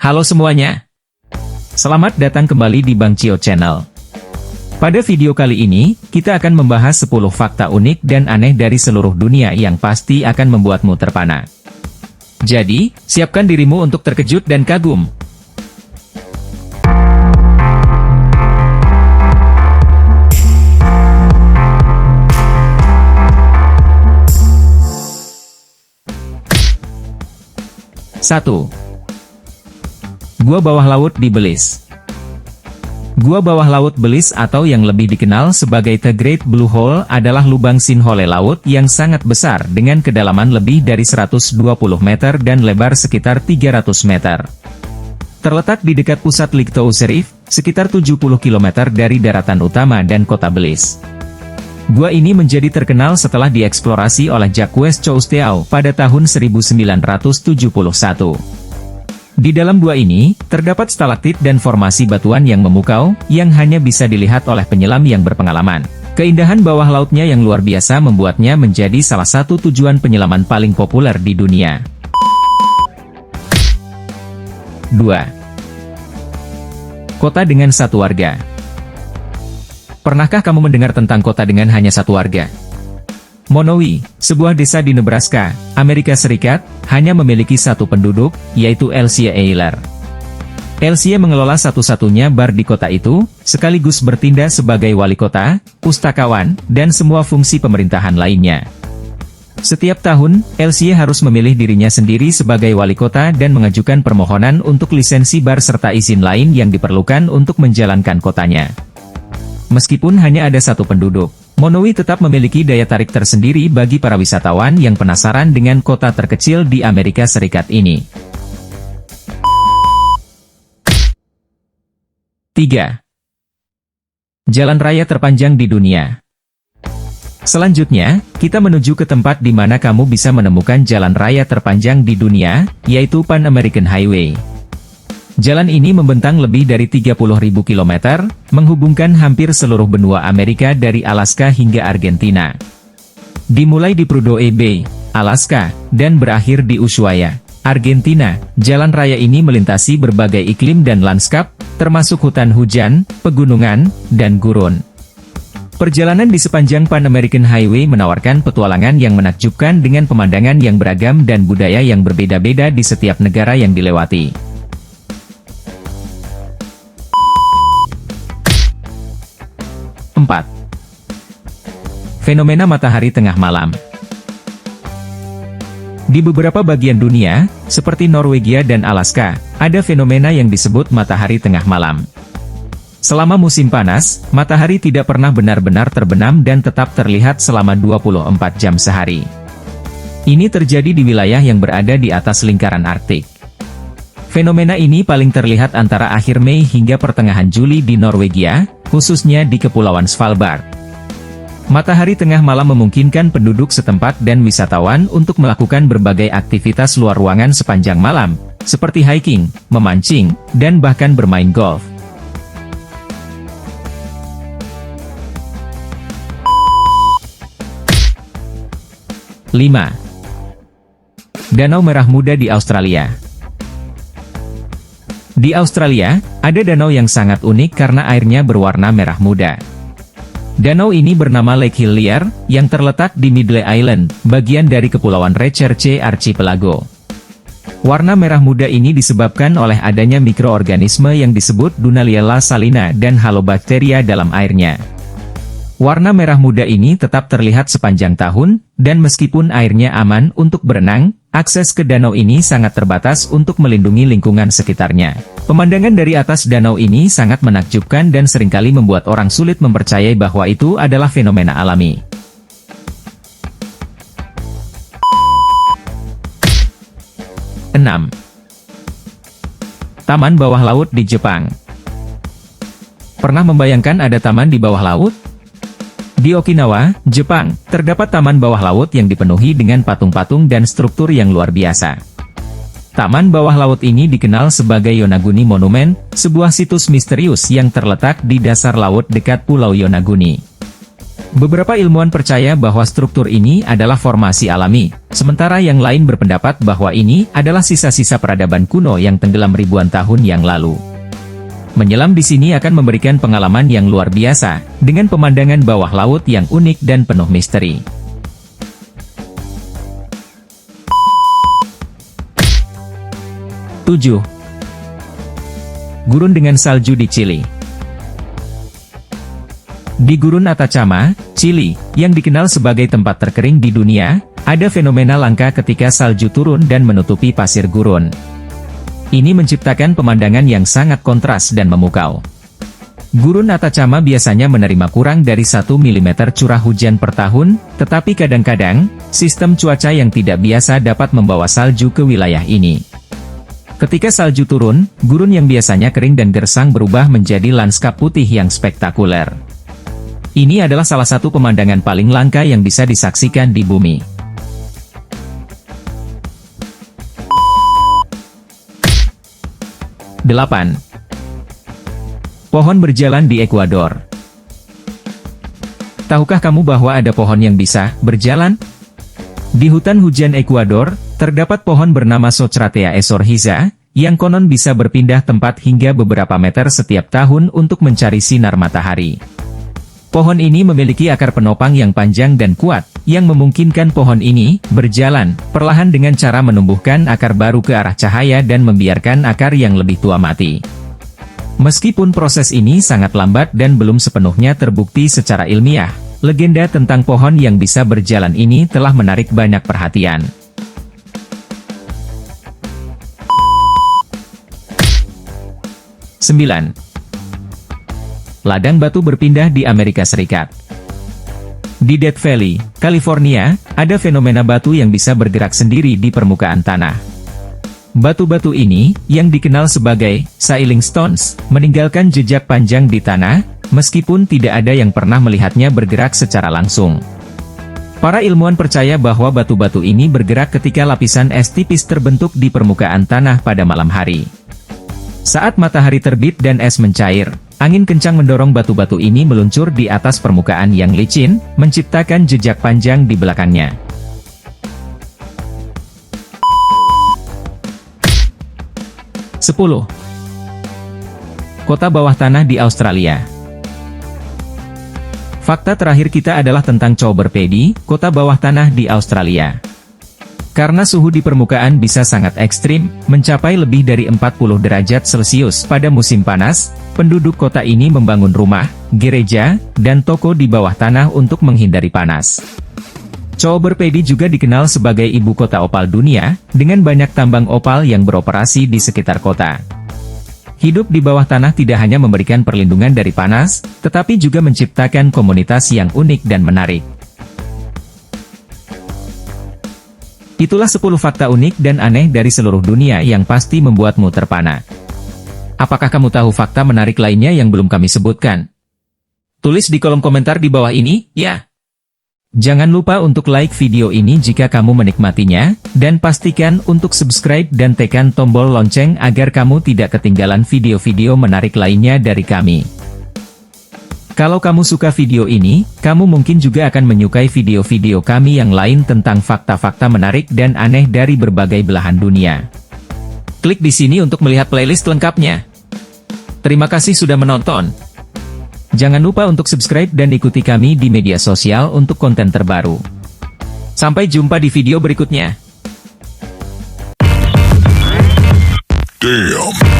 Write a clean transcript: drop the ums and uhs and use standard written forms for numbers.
Halo semuanya. Selamat datang kembali di Bang Cio Channel. Pada video kali ini, kita akan membahas 10 fakta unik dan aneh dari seluruh dunia yang pasti akan membuatmu terpana. Jadi, siapkan dirimu untuk terkejut dan kagum. Satu. Gua bawah laut di Belize. Gua bawah laut Belize atau yang lebih dikenal sebagai The Great Blue Hole adalah lubang sinkhole laut yang sangat besar dengan kedalaman lebih dari 120 meter dan lebar sekitar 300 meter. Terletak di dekat pusat Lake Touserif, sekitar 70 km dari daratan utama dan kota Belize. Gua ini menjadi terkenal setelah dieksplorasi oleh Jacques Cousteau pada tahun 1971. Di dalam gua ini, terdapat stalaktit dan formasi batuan yang memukau, yang hanya bisa dilihat oleh penyelam yang berpengalaman. Keindahan bawah lautnya yang luar biasa membuatnya menjadi salah satu tujuan penyelaman paling populer di dunia. 2. Kota dengan satu warga. Pernahkah kamu mendengar tentang kota dengan hanya satu warga? Monowi, sebuah desa di Nebraska, Amerika Serikat, hanya memiliki satu penduduk, yaitu Elsie Eiler. Elsie mengelola satu-satunya bar di kota itu, sekaligus bertindak sebagai wali kota, pustakawan, dan semua fungsi pemerintahan lainnya. Setiap tahun, Elsie harus memilih dirinya sendiri sebagai wali kota dan mengajukan permohonan untuk lisensi bar serta izin lain yang diperlukan untuk menjalankan kotanya. Meskipun hanya ada satu penduduk, Monowi tetap memiliki daya tarik tersendiri bagi para wisatawan yang penasaran dengan kota terkecil di Amerika Serikat ini. 3. Jalan raya terpanjang di dunia. Selanjutnya, kita menuju ke tempat di mana kamu bisa menemukan jalan raya terpanjang di dunia, yaitu Pan American Highway. Jalan ini membentang lebih dari 30.000 km, menghubungkan hampir seluruh benua Amerika dari Alaska hingga Argentina. Dimulai di Prudhoe Bay, Alaska, dan berakhir di Ushuaia, Argentina, jalan raya ini melintasi berbagai iklim dan lanskap, termasuk hutan hujan, pegunungan, dan gurun. Perjalanan di sepanjang Pan American Highway menawarkan petualangan yang menakjubkan dengan pemandangan yang beragam dan budaya yang berbeda-beda di setiap negara yang dilewati. 4. Fenomena matahari tengah malam. Di beberapa bagian dunia, seperti Norwegia dan Alaska, ada fenomena yang disebut matahari tengah malam. Selama musim panas, matahari tidak pernah benar-benar terbenam dan tetap terlihat selama 24 jam sehari. Ini terjadi di wilayah yang berada di atas lingkaran Arktik. Fenomena ini paling terlihat antara akhir Mei hingga pertengahan Juli di Norwegia, khususnya di Kepulauan Svalbard. Matahari tengah malam memungkinkan penduduk setempat dan wisatawan untuk melakukan berbagai aktivitas luar ruangan sepanjang malam, seperti hiking, memancing, dan bahkan bermain golf. 5. Danau Merah Muda di Australia. Di Australia, ada danau yang sangat unik karena airnya berwarna merah muda. Danau ini bernama Lake Hillier, yang terletak di Midley Island, bagian dari Kepulauan Recherche Archipelago. Warna merah muda ini disebabkan oleh adanya mikroorganisme yang disebut Dunaliella salina dan halobacteria dalam airnya. Warna merah muda ini tetap terlihat sepanjang tahun, dan meskipun airnya aman untuk berenang, akses ke danau ini sangat terbatas untuk melindungi lingkungan sekitarnya. Pemandangan dari atas danau ini sangat menakjubkan dan seringkali membuat orang sulit mempercayai bahwa itu adalah fenomena alami. 6. Taman bawah laut di Jepang. Pernah membayangkan ada taman di bawah laut? Di Okinawa, Jepang, terdapat taman bawah laut yang dipenuhi dengan patung-patung dan struktur yang luar biasa. Taman bawah laut ini dikenal sebagai Yonaguni Monument, sebuah situs misterius yang terletak di dasar laut dekat Pulau Yonaguni. Beberapa ilmuwan percaya bahwa struktur ini adalah formasi alami, sementara yang lain berpendapat bahwa ini adalah sisa-sisa peradaban kuno yang tenggelam ribuan tahun yang lalu. Menyelam di sini akan memberikan pengalaman yang luar biasa, dengan pemandangan bawah laut yang unik dan penuh misteri. 7. Gurun dengan salju di Chili. Di Gurun Atacama, Chili, yang dikenal sebagai tempat terkering di dunia, ada fenomena langka ketika salju turun dan menutupi pasir gurun. Ini menciptakan pemandangan yang sangat kontras dan memukau. Gurun Atacama biasanya menerima kurang dari 1 mm curah hujan per tahun, tetapi kadang-kadang, sistem cuaca yang tidak biasa dapat membawa salju ke wilayah ini. Ketika salju turun, gurun yang biasanya kering dan gersang berubah menjadi lanskap putih yang spektakuler. Ini adalah salah satu pemandangan paling langka yang bisa disaksikan di bumi. 8. Pohon berjalan di Ekuador. Tahukah kamu bahwa ada pohon yang bisa berjalan? Di hutan hujan Ekuador, terdapat pohon bernama Sochratea esorhiza, yang konon bisa berpindah tempat hingga beberapa meter setiap tahun untuk mencari sinar matahari. Pohon ini memiliki akar penopang yang panjang dan kuat, yang memungkinkan pohon ini berjalan perlahan dengan cara menumbuhkan akar baru ke arah cahaya dan membiarkan akar yang lebih tua mati. Meskipun proses ini sangat lambat dan belum sepenuhnya terbukti secara ilmiah, legenda tentang pohon yang bisa berjalan ini telah menarik banyak perhatian. 9. Ladang batu berpindah di Amerika Serikat. Di Death Valley, California, ada fenomena batu yang bisa bergerak sendiri di permukaan tanah. Batu-batu ini, yang dikenal sebagai Sailing Stones, meninggalkan jejak panjang di tanah, meskipun tidak ada yang pernah melihatnya bergerak secara langsung. Para ilmuwan percaya bahwa batu-batu ini bergerak ketika lapisan es tipis terbentuk di permukaan tanah pada malam hari. Saat matahari terbit dan es mencair, angin kencang mendorong batu-batu ini meluncur di atas permukaan yang licin, menciptakan jejak panjang di belakangnya. 10. Kota bawah tanah di Australia. Fakta terakhir kita adalah tentang Chowber Pedy, kota bawah tanah di Australia. Karena suhu di permukaan bisa sangat ekstrim, mencapai lebih dari 40 derajat Celcius pada musim panas, penduduk kota ini membangun rumah, gereja, dan toko di bawah tanah untuk menghindari panas. Chowber Pedy juga dikenal sebagai ibu kota opal dunia, dengan banyak tambang opal yang beroperasi di sekitar kota. Hidup di bawah tanah tidak hanya memberikan perlindungan dari panas, tetapi juga menciptakan komunitas yang unik dan menarik. Itulah 10 fakta unik dan aneh dari seluruh dunia yang pasti membuatmu terpana. Apakah kamu tahu fakta menarik lainnya yang belum kami sebutkan? Tulis di kolom komentar di bawah ini, ya! Jangan lupa untuk like video ini jika kamu menikmatinya, dan pastikan untuk subscribe dan tekan tombol lonceng agar kamu tidak ketinggalan video-video menarik lainnya dari kami. Kalau kamu suka video ini, kamu mungkin juga akan menyukai video-video kami yang lain tentang fakta-fakta menarik dan aneh dari berbagai belahan dunia. Klik di sini untuk melihat playlist lengkapnya. Terima kasih sudah menonton. Jangan lupa untuk subscribe dan ikuti kami di media sosial untuk konten terbaru. Sampai jumpa di video berikutnya. Damn.